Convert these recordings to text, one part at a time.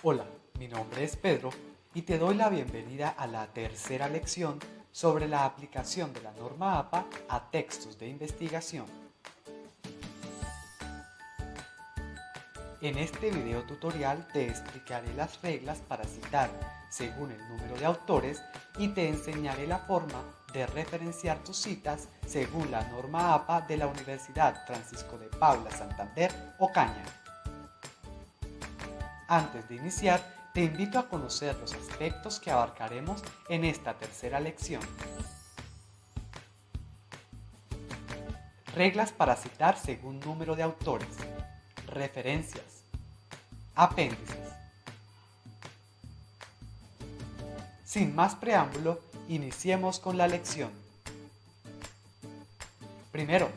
Hola, mi nombre es Pedro y te doy la bienvenida a la tercera lección sobre la aplicación de la norma APA a textos de investigación. En este video tutorial te explicaré las reglas para citar según el número de autores y te enseñaré la forma de referenciar tus citas según la norma APA de la Universidad Francisco de Paula Santander, Ocaña. Antes de iniciar, te invito a conocer los aspectos que abarcaremos en esta tercera lección. Reglas para citar según número de autores. Referencias. Apéndices. Sin más preámbulo, iniciemos con la lección. Primero,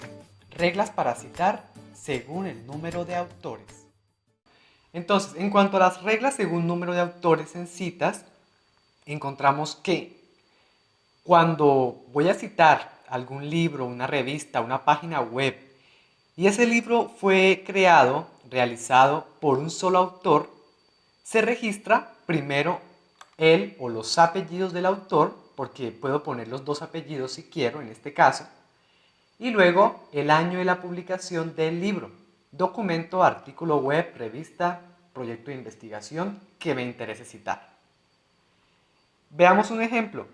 reglas para citar según el número de autores. Entonces, en cuanto a las reglas según número de autores en citas, encontramos que cuando voy a citar algún libro, una revista, una página web, y ese libro fue creado, realizado por un solo autor, se registra primero él o los apellidos del autor, porque puedo poner los dos apellidos si quiero en este caso, y luego el año de la publicación del libro, documento, artículo web, revista, proyecto de investigación que me interese citar. Veamos un ejemplo.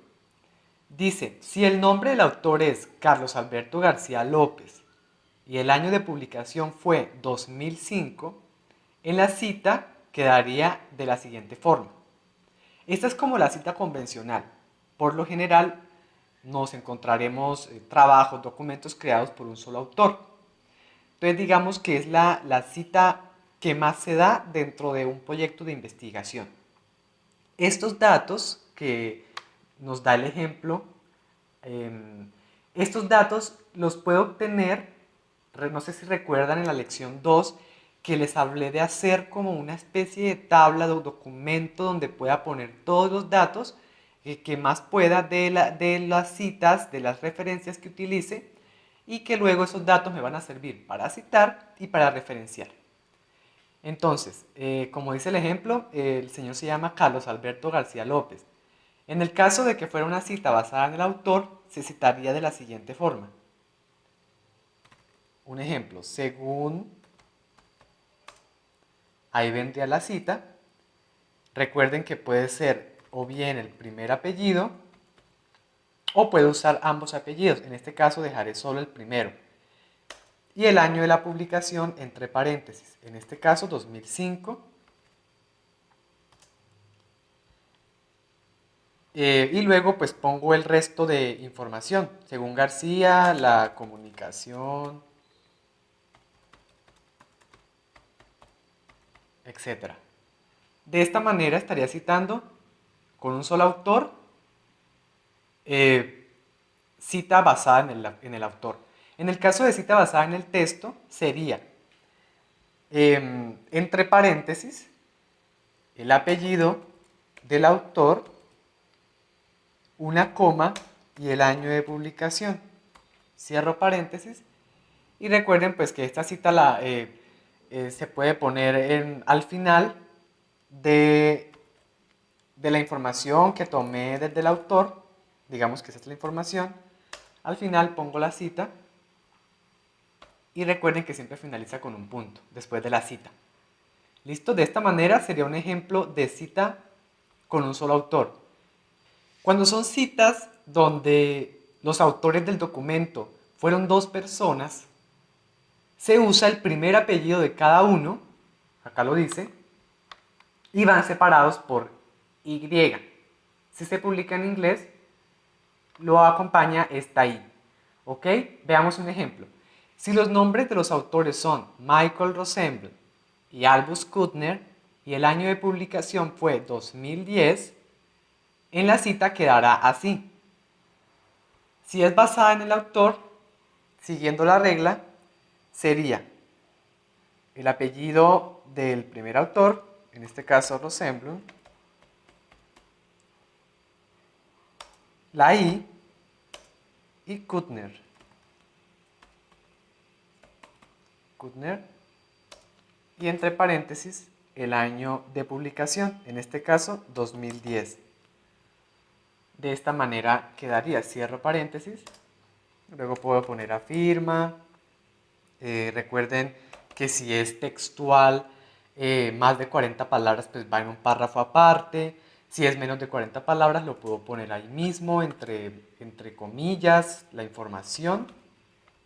Dice, si el nombre del autor es Carlos Alberto García López y el año de publicación fue 2005, en la cita quedaría de la siguiente forma. Esta es como la cita convencional. Por lo general nos encontraremos trabajos, documentos creados por un solo autor. Entonces digamos que es la cita que más se da dentro de un proyecto de investigación. Estos datos que nos da el ejemplo, estos datos los puedo obtener, no sé si recuerdan en la lección 2, que les hablé de hacer como una especie de tabla o documento donde pueda poner todos los datos que más pueda de las citas, de las referencias que utilice, y que luego esos datos me van a servir para citar y para referenciar. Entonces, como dice el ejemplo, el señor se llama Carlos Alberto García López. En el caso de que fuera una cita basada en el autor, se citaría de la siguiente forma. Un ejemplo, según, ahí vendría la cita. Recuerden que puede ser o bien el primer apellido o puedo usar ambos apellidos. En este caso dejaré solo el primero. Y el año de la publicación entre paréntesis. En este caso 2005. Y luego pues pongo el resto de información. Según García, la comunicación, etc. De esta manera estaría citando con un solo autor, cita basada en el autor. En el caso de cita basada en el texto sería entre paréntesis el apellido del autor, una coma y el año de publicación. Cierro paréntesis y recuerden pues que esta cita se puede poner al final de la información que tomé desde el autor. Digamos que esa es la información. Al final pongo la cita y recuerden que siempre finaliza con un punto después de la cita. ¿Listo? De esta manera sería un ejemplo de cita con un solo autor. Cuando son citas donde los autores del documento fueron dos personas, se usa el primer apellido de cada uno, acá lo dice, y van separados por Y. Si se publica en inglés, lo acompaña esta I. ¿Ok? Veamos un ejemplo. Si los nombres de los autores son Michael Rosenbluth y Albus Kuttner y el año de publicación fue 2010, en la cita quedará así. Si es basada en el autor, siguiendo la regla, sería el apellido del primer autor, en este caso Rosenbluth, la I y Kuttner. Y entre paréntesis el año de publicación, en este caso 2010. De esta manera quedaría, cierro paréntesis, luego puedo poner afirma. Recuerden que si es textual, más de 40 palabras, pues va en un párrafo aparte. Si es menos de 40 palabras, lo puedo poner ahí mismo, entre comillas, la información.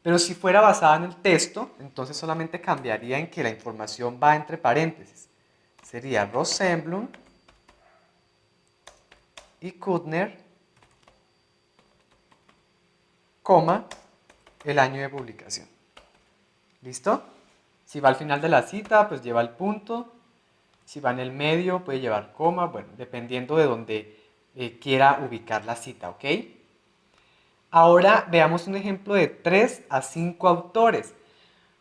Pero si fuera basada en el texto, entonces solamente cambiaría en que la información va entre paréntesis. Sería Rosenblum y Kuttner, coma, el año de publicación. ¿Listo? Si va al final de la cita, pues lleva el punto. Si va en el medio, puede llevar coma. Bueno, dependiendo de donde quiera ubicar la cita, ¿ok? Ahora veamos un ejemplo de 3 a 5 autores.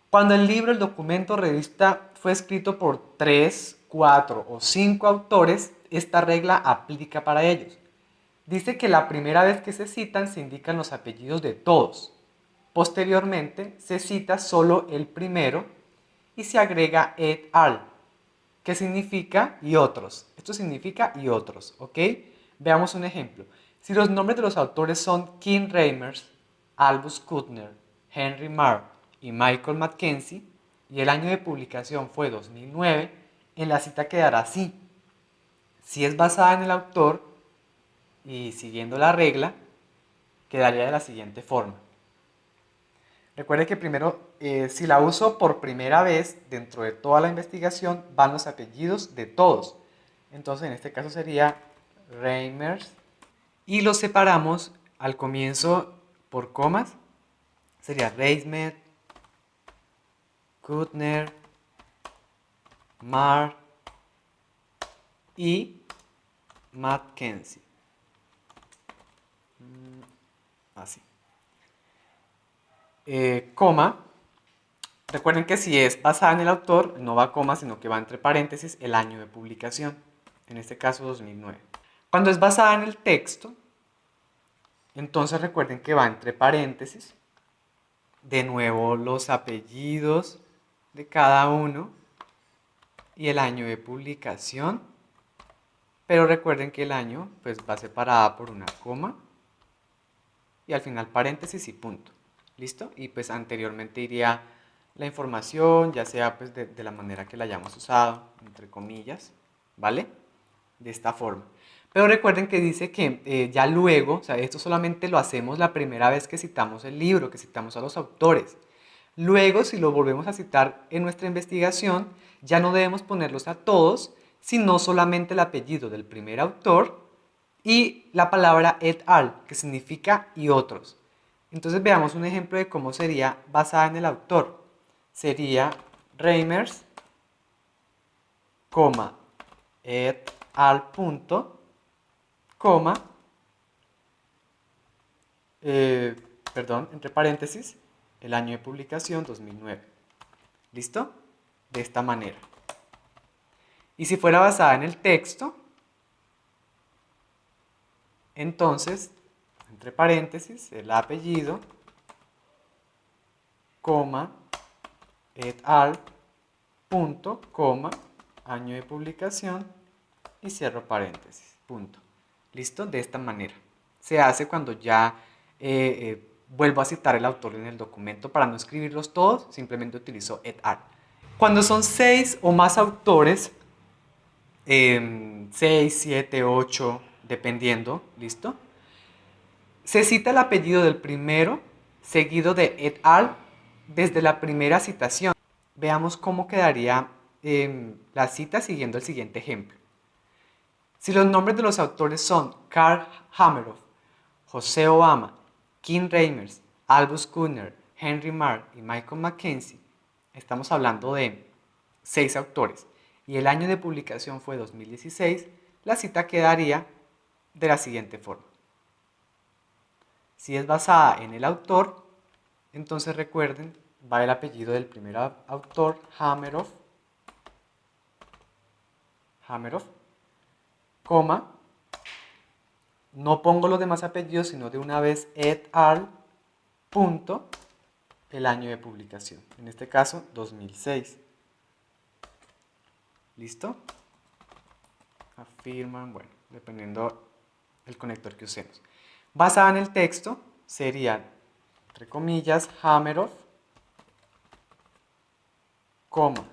Cuando el libro, el documento, revista fue escrito por 3, 4 o 5 autores, esta regla aplica para ellos. Dice que la primera vez que se citan se indican los apellidos de todos. Posteriormente se cita solo el primero y se agrega et al, que significa y otros. Esto significa y otros, ¿ok? Veamos un ejemplo. Si los nombres de los autores son Kim Reimers, Albus Kuttner, Henry Marr y Michael Mackenzie, y el año de publicación fue 2009, en la cita quedará así. Si es basada en el autor y siguiendo la regla, quedaría de la siguiente forma. Recuerde que primero, si la uso por primera vez dentro de toda la investigación, van los apellidos de todos. Entonces, en este caso sería Reimers. Y los separamos al comienzo por comas. Sería Reismer, Kuttner, Marr y Mackenzie. Así. Coma. Recuerden que si es basada en el autor, no va coma, sino que va entre paréntesis el año de publicación. En este caso, 2009. Cuando es basada en el texto, entonces recuerden que va entre paréntesis. De nuevo los apellidos de cada uno y el año de publicación. Pero recuerden que el año pues va separada por una coma y al final paréntesis y punto. ¿Listo? Y pues anteriormente iría la información, ya sea pues de la manera que la hayamos usado, entre comillas, ¿vale? De esta forma. Pero recuerden que dice que ya luego, o sea, esto solamente lo hacemos la primera vez que citamos el libro, que citamos a los autores. Luego, si lo volvemos a citar en nuestra investigación, ya no debemos ponerlos a todos, sino solamente el apellido del primer autor y la palabra et al, que significa y otros. Entonces veamos un ejemplo de cómo sería basada en el autor. Sería Reimers, coma, et al punto, coma, entre paréntesis, el año de publicación 2009. ¿Listo? De esta manera. Y si fuera basada en el texto, entonces, entre paréntesis, el apellido, coma, et al, punto, coma, año de publicación y cierro paréntesis, punto. ¿Listo? De esta manera. Se hace cuando ya vuelvo a citar el autor en el documento. Para no escribirlos todos, simplemente utilizo et al. Cuando son 6 o más autores, 6, 7, 8, dependiendo, ¿listo? Se cita el apellido del primero, seguido de et al, desde la primera citación. Veamos cómo quedaría la cita siguiendo el siguiente ejemplo. Si los nombres de los autores son Karl Hameroff, José Obama, Kim Reimers, Albus Kuttner, Henry Marr y Michael Mackenzie, estamos hablando de 6 autores, y el año de publicación fue 2016, la cita quedaría de la siguiente forma. Si es basada en el autor, entonces recuerden, va el apellido del primer autor, Hameroff, coma, no pongo los demás apellidos, sino de una vez et al, punto, el año de publicación. En este caso, 2006. ¿Listo? Afirman, bueno, dependiendo del conector que usemos. Basada en el texto sería, entre comillas, Hameroff, coma,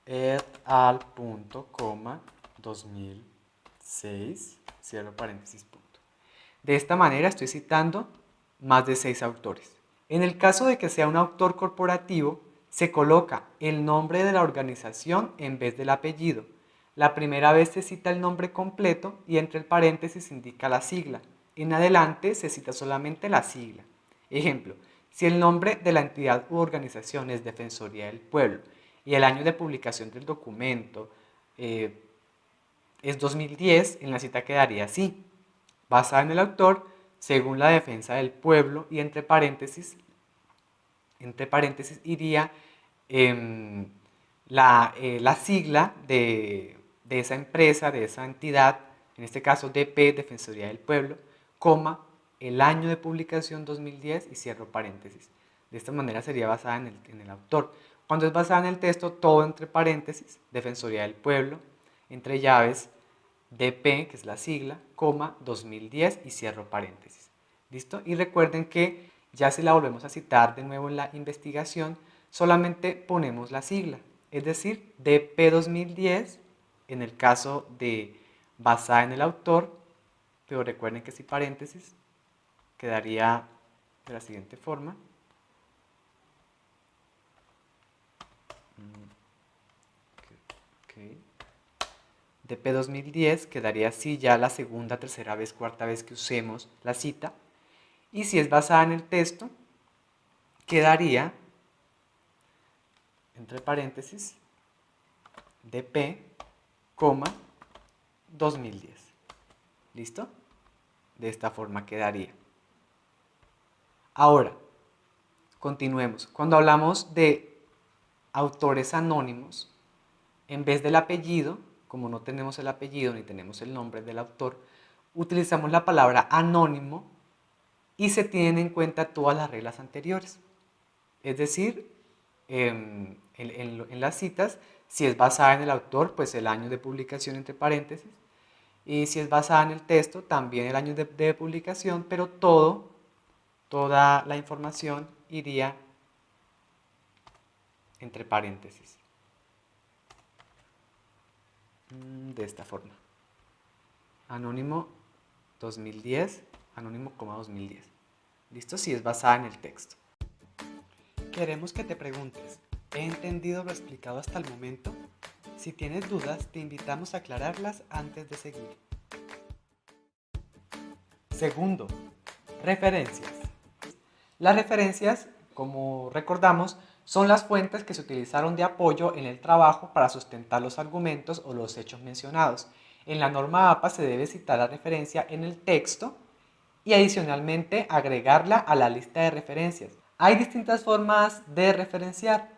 et al, punto, coma, 2006, cierro paréntesis, punto. De esta manera estoy citando más de 6 autores. En el caso de que sea un autor corporativo, se coloca el nombre de la organización en vez del apellido. La primera vez se cita el nombre completo y entre el paréntesis se indica la sigla. En adelante se cita solamente la sigla. Ejemplo, si el nombre de la entidad u organización es Defensoría del Pueblo y el año de publicación del documento es 2010, en la cita quedaría así: basada en el autor, según la defensa del pueblo, y entre paréntesis iría la sigla de esa empresa, de esa entidad, en este caso DP, Defensoría del Pueblo, coma, el año de publicación 2010 y cierro paréntesis. De esta manera sería basada en el autor. Cuando es basada en el texto, todo entre paréntesis, Defensoría del Pueblo, entre llaves, DP, que es la sigla, coma, 2010 y cierro paréntesis. ¿Listo? Y recuerden que ya si la volvemos a citar de nuevo en la investigación, solamente ponemos la sigla, es decir, DP 2010, en el caso de basada en el autor, pero recuerden que si paréntesis quedaría de la siguiente forma. Okay. DP 2010 quedaría así ya la segunda, tercera vez, cuarta vez que usemos la cita. Y si es basada en el texto, quedaría, entre paréntesis, DP, 2010. ¿Listo? De esta forma quedaría. Ahora, continuemos. Cuando hablamos de autores anónimos, en vez del apellido, como no tenemos el apellido ni tenemos el nombre del autor, utilizamos la palabra anónimo y se tienen en cuenta todas las reglas anteriores. Es decir, en las citas, si es basada en el autor, pues el año de publicación entre paréntesis, y si es basada en el texto, también el año de publicación, pero toda la información iría entre paréntesis. De esta forma. Anónimo 2010, anónimo, 2010. ¿Listo? Si es basada en el texto. Queremos que te preguntes, ¿he entendido lo explicado hasta el momento? Si tienes dudas, te invitamos a aclararlas antes de seguir. Segundo, referencias. Las referencias, como recordamos, son las fuentes que se utilizaron de apoyo en el trabajo para sustentar los argumentos o los hechos mencionados. En la norma APA se debe citar la referencia en el texto y adicionalmente agregarla a la lista de referencias. Hay distintas formas de referenciar.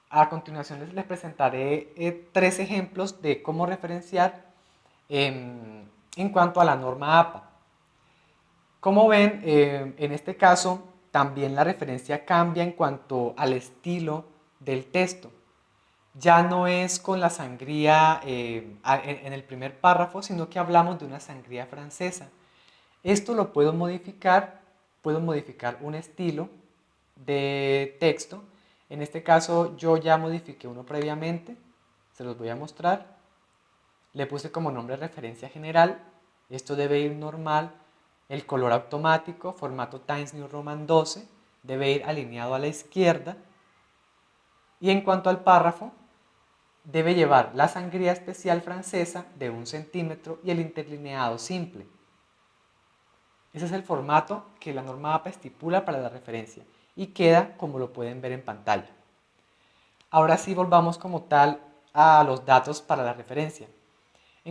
A continuación les presentaré 3 ejemplos de cómo referenciar en cuanto a la norma APA. Como ven, en este caso también la referencia cambia en cuanto al estilo del texto. Ya no es con la sangría en el primer párrafo, sino que hablamos de una sangría francesa. Esto lo puedo modificar un estilo de texto. En este caso yo ya modifiqué uno previamente, se los voy a mostrar. Le puse como nombre referencia general, esto debe ir normal, el color automático, formato Times New Roman 12, debe ir alineado a la izquierda. Y en cuanto al párrafo, debe llevar la sangría especial francesa de 1 centímetro y el interlineado simple. Ese es el formato que la norma APA estipula para la referencia y queda como lo pueden ver en pantalla. Ahora sí volvamos como tal a los datos para la referencia.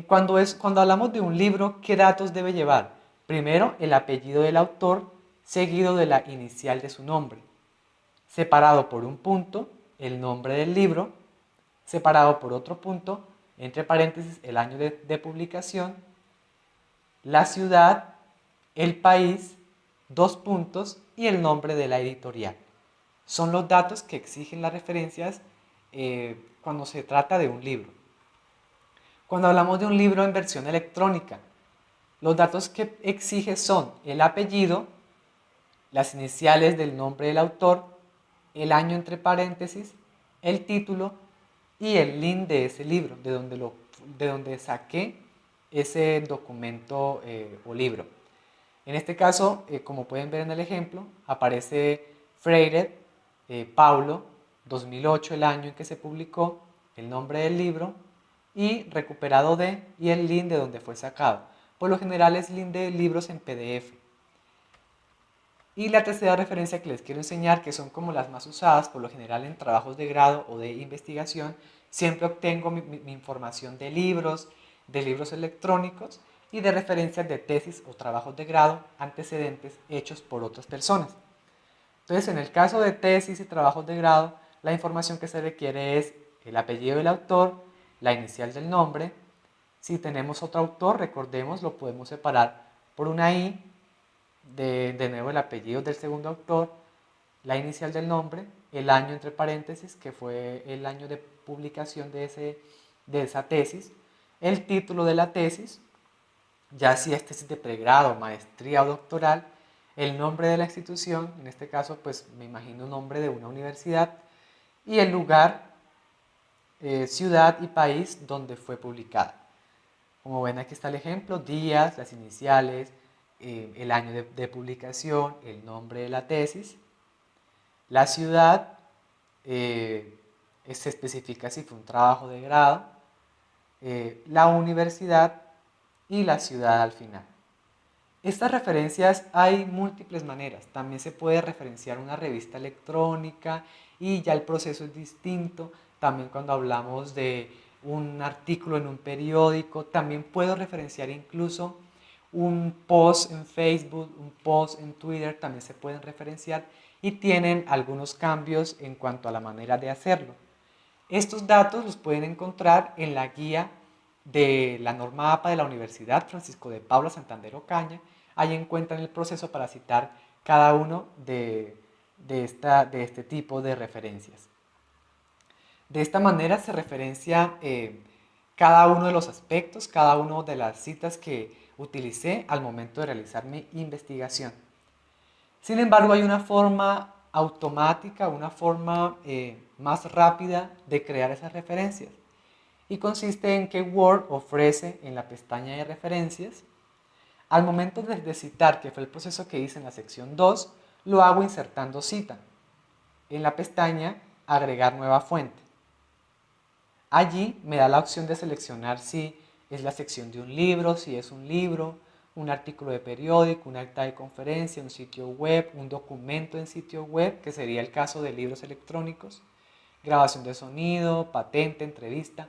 Cuando hablamos de un libro, ¿qué datos debe llevar? Primero, el apellido del autor, seguido de la inicial de su nombre. Separado por un punto, el nombre del libro. Separado por otro punto, entre paréntesis, el año de publicación. La ciudad, el país, 2 puntos y el nombre de la editorial. Son los datos que exigen las referencias cuando se trata de un libro. Cuando hablamos de un libro en versión electrónica, los datos que exige son el apellido, las iniciales del nombre del autor, el año entre paréntesis, el título y el link de ese libro, de donde saqué ese documento o libro. En este caso, como pueden ver en el ejemplo, aparece Freire, Paulo, 2008, el año en que se publicó, el nombre del libro y recuperado de y el link de donde fue sacado. Por lo general es link de libros en PDF. Y la tercera referencia que les quiero enseñar, que son como las más usadas, por lo general en trabajos de grado o de investigación, siempre obtengo mi información de libros electrónicos y de referencias de tesis o trabajos de grado antecedentes hechos por otras personas. Entonces, en el caso de tesis y trabajos de grado, la información que se requiere es el apellido del autor, la inicial del nombre. Si tenemos otro autor, recordemos, lo podemos separar por una I, de nuevo el apellido del segundo autor, la inicial del nombre, el año entre paréntesis, que fue el año de publicación de esa tesis, el título de la tesis, ya si es tesis de pregrado, maestría o doctoral, el nombre de la institución, en este caso pues me imagino un nombre de una universidad, y el lugar, ciudad y país donde fue publicada. Como ven, aquí está el ejemplo: días, las iniciales, el año de publicación, el nombre de la tesis, la ciudad, se especifica si fue un trabajo de grado, la universidad y la ciudad al final. Estas referencias hay múltiples maneras. También se puede referenciar una revista electrónica y ya el proceso es distinto. También cuando hablamos de un artículo en un periódico, también puedo referenciar incluso un post en Facebook, un post en Twitter, también se pueden referenciar y tienen algunos cambios en cuanto a la manera de hacerlo. Estos datos los pueden encontrar en la guía de la norma APA de la Universidad Francisco de Paula Santander Ocaña. Ahí encuentran el proceso para citar cada uno de este tipo de referencias. De esta manera se referencia cada uno de los aspectos, cada una de las citas que utilicé al momento de realizar mi investigación. Sin embargo, hay una forma automática, una forma más rápida de crear esas referencias. Y consiste en que Word ofrece en la pestaña de referencias, al momento de citar, que fue el proceso que hice en la sección 2, lo hago insertando cita. En la pestaña agregar nueva fuente. Allí me da la opción de seleccionar si es la sección de un libro, si es un libro, un artículo de periódico, una acta de conferencia, un sitio web, un documento en sitio web, que sería el caso de libros electrónicos, grabación de sonido, patente, entrevista.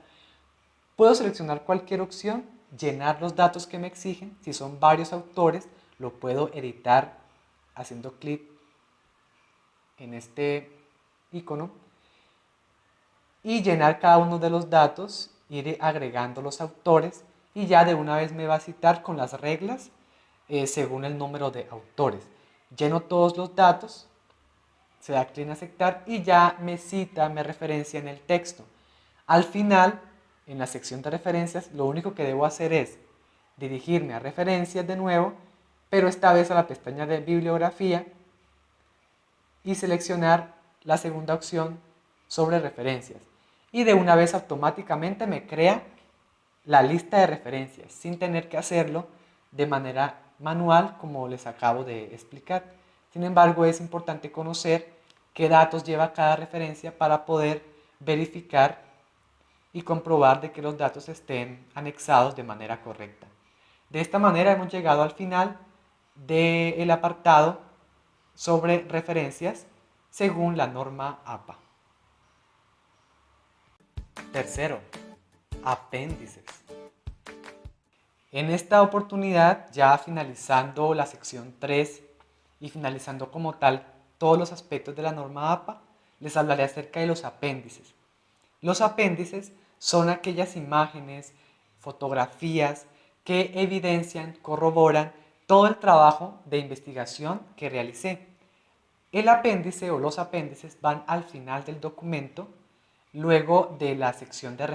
Puedo seleccionar cualquier opción, llenar los datos que me exigen. Si son varios autores, lo puedo editar haciendo clic en este icono y llenar cada uno de los datos, ir agregando los autores y ya de una vez me va a citar con las reglas según el número de autores. Lleno todos los datos, se da clic en aceptar y ya me cita, me referencia en el texto. Al final, en la sección de referencias, lo único que debo hacer es dirigirme a referencias de nuevo, pero esta vez a la pestaña de bibliografía y seleccionar la segunda opción sobre referencias. Y de una vez automáticamente me crea la lista de referencias sin tener que hacerlo de manera manual como les acabo de explicar. Sin embargo, es importante conocer qué datos lleva cada referencia para poder verificar y comprobar de que los datos estén anexados de manera correcta. De esta manera hemos llegado al final del apartado sobre referencias según la norma APA. Tercero, apéndices. En esta oportunidad, ya finalizando la sección 3 y finalizando como tal todos los aspectos de la norma APA, les hablaré acerca de los apéndices. Los apéndices son aquellas imágenes, fotografías que evidencian, corroboran todo el trabajo de investigación que realicé. El apéndice o los apéndices van al final del documento, luego de la sección de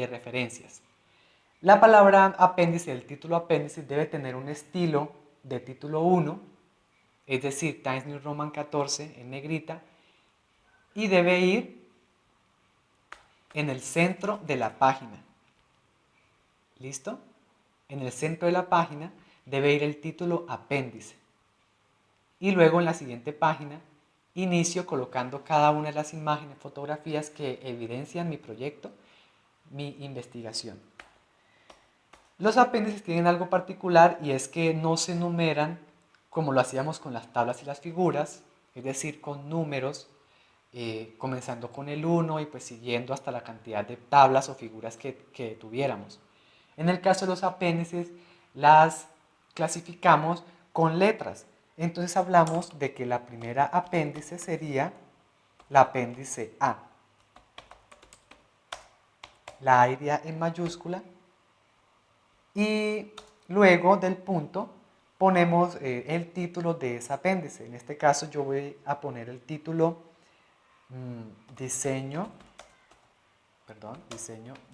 referencias. La palabra apéndice, el título apéndice, debe tener un estilo de título 1, es decir, Times New Roman 14 en negrita, y debe ir en el centro de la página. ¿Listo? En el centro de la página debe ir el título apéndice. Y luego en la siguiente página inicio colocando cada una de las imágenes, fotografías que evidencian mi proyecto, mi investigación. Los apéndices tienen algo particular y es que no se numeran como lo hacíamos con las tablas y las figuras, es decir, con números, comenzando con el 1 y pues siguiendo hasta la cantidad de tablas o figuras que tuviéramos. En el caso de los apéndices, las clasificamos con letras. Entonces hablamos de que la primera apéndice sería la apéndice A. La iría en mayúscula y luego del punto ponemos el título de ese apéndice. En este caso yo voy a poner el título diseño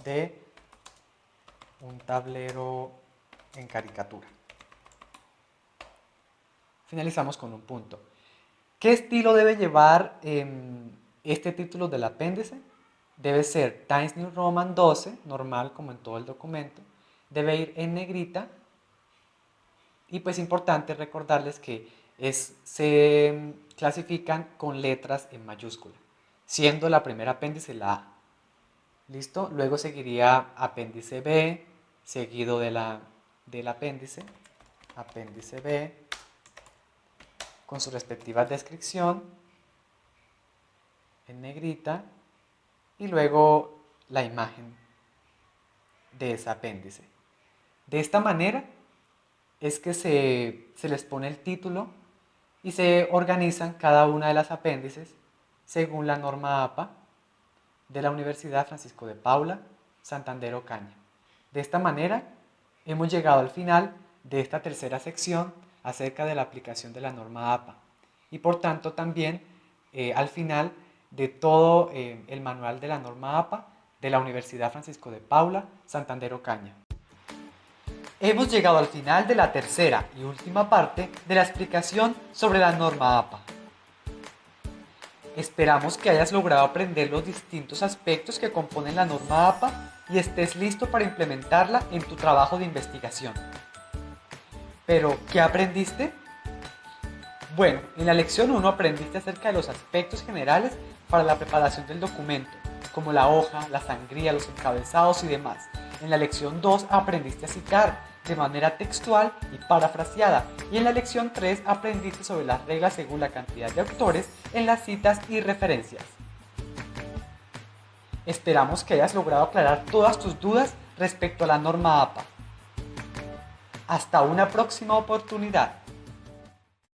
de un tablero en caricatura. Finalizamos con un punto. ¿Qué estilo debe llevar este título del apéndice? Debe ser Times New Roman 12, normal como en todo el documento. Debe ir en negrita. Y pues importante recordarles que se clasifican con letras en mayúscula, siendo la primera apéndice la A. ¿Listo? Luego seguiría apéndice B, seguido del apéndice B, con su respectiva descripción en negrita, y luego la imagen de ese apéndice. De esta manera es que se les pone el título y se organizan cada una de las apéndices según la norma APA de la Universidad Francisco de Paula, Santander Ocaña. De esta manera hemos llegado al final de esta tercera sección acerca de la aplicación de la norma APA y por tanto también al final de todo el manual de la norma APA de la Universidad Francisco de Paula, Santander Ocaña. Hemos llegado al final de la tercera y última parte de la explicación sobre la norma APA. Esperamos que hayas logrado aprender los distintos aspectos que componen la norma APA y estés listo para implementarla en tu trabajo de investigación. Pero, ¿qué aprendiste? Bueno, en la lección 1 aprendiste acerca de los aspectos generales para la preparación del documento, como la hoja, la sangría, los encabezados y demás. En la lección 2 aprendiste a citar de manera textual y parafraseada. Y en la lección 3 aprendiste sobre las reglas según la cantidad de autores en las citas y referencias. Esperamos que hayas logrado aclarar todas tus dudas respecto a la norma APA. Hasta una próxima oportunidad.